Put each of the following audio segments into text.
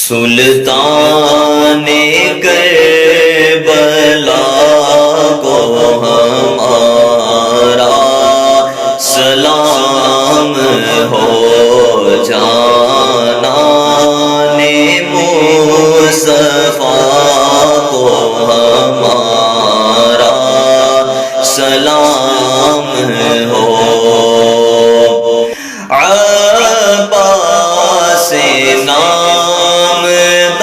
سلطان کربلا کو ہمارا سلام ہو، جانان مصطفیٰ کو ہمارا سلام ہو۔ عباس نامدار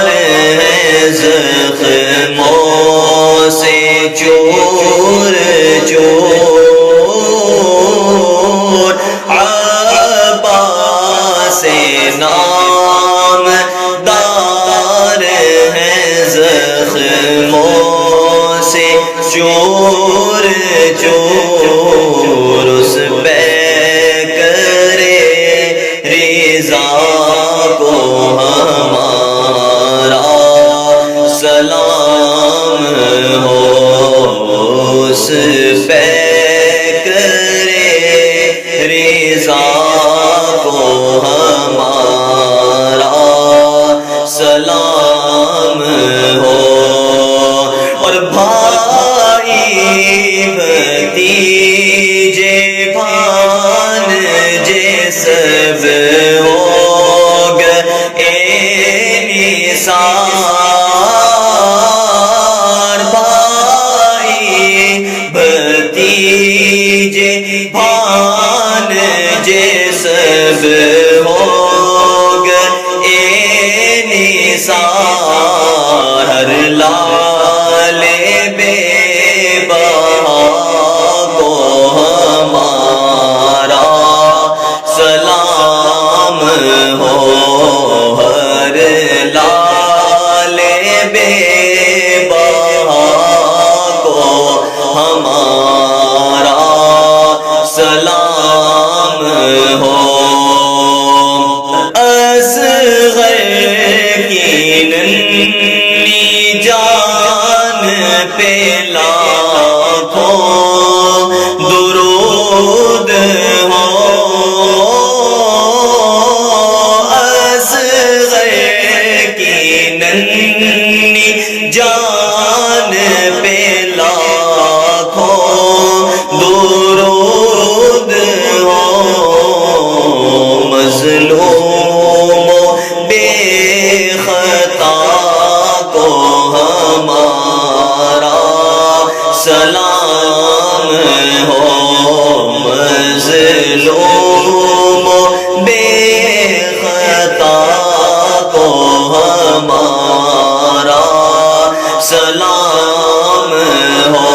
ہے، زخموں سے چور چور، عباس نامدار ہے، زخموں سے چور چور، اس پہ کو ہمارا سلام ہو، اس پہ کرے رضا کو ہمارا سلام ہو۔ اور بھائی بھتیجے بھانجے سب بھائی بھتیجے بھانجے سب ہو گئے نثار، ہر لال بے بہا کو ہمارا سلام ہو، ہر لال بے بہا کو ہمارا سلام ہو۔ اصغر کی ننھی جان پہ لاکھوں درود ہو، جان پہ لاکھوں درود ہو، مظلوم بے خطا کو ہمارا سلام ہو، مظلوم بے خطا کو ہمارا سلام ہو۔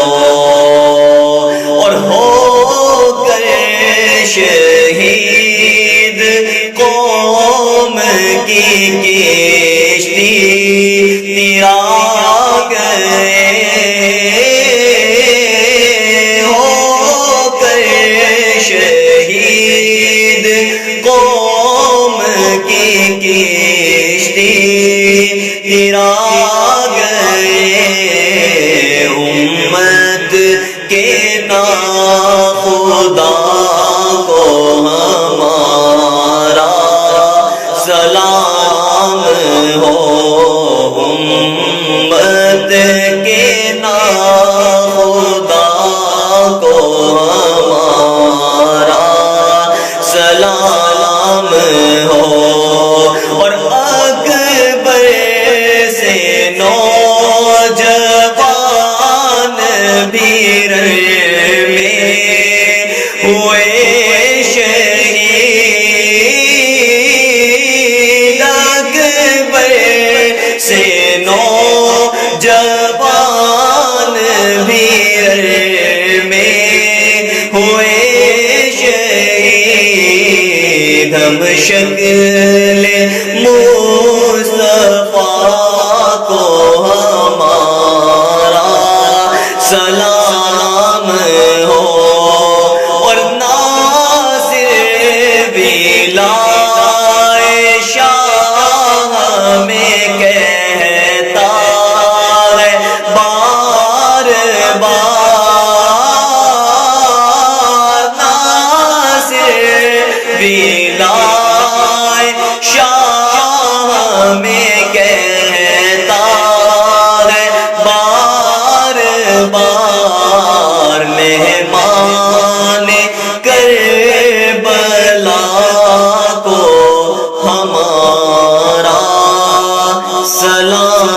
اور ہو کر شہید قوم کی کشتی تیرا گئے، ہو کر شہید قوم کی کشتی تیرا کے ناخدا کو ہمارا سلام ہو، امت کے ناخدا کو ہمارا سلام ہو۔ اور اکبر سے نوجوان بھیر میں ہوئے شہید، اکبر سے نوجوان بھیر میں ہوئے شہید، ہم شکل مصطفیٰ کو ہمارا سلام ہو۔ اور ناصر بھی لائے شاہ میں کہتا ہے بار بار، ناصر بھی لائے ہمیں کہتا ہے بار بار مہمان کربلا کو ہمارا سلام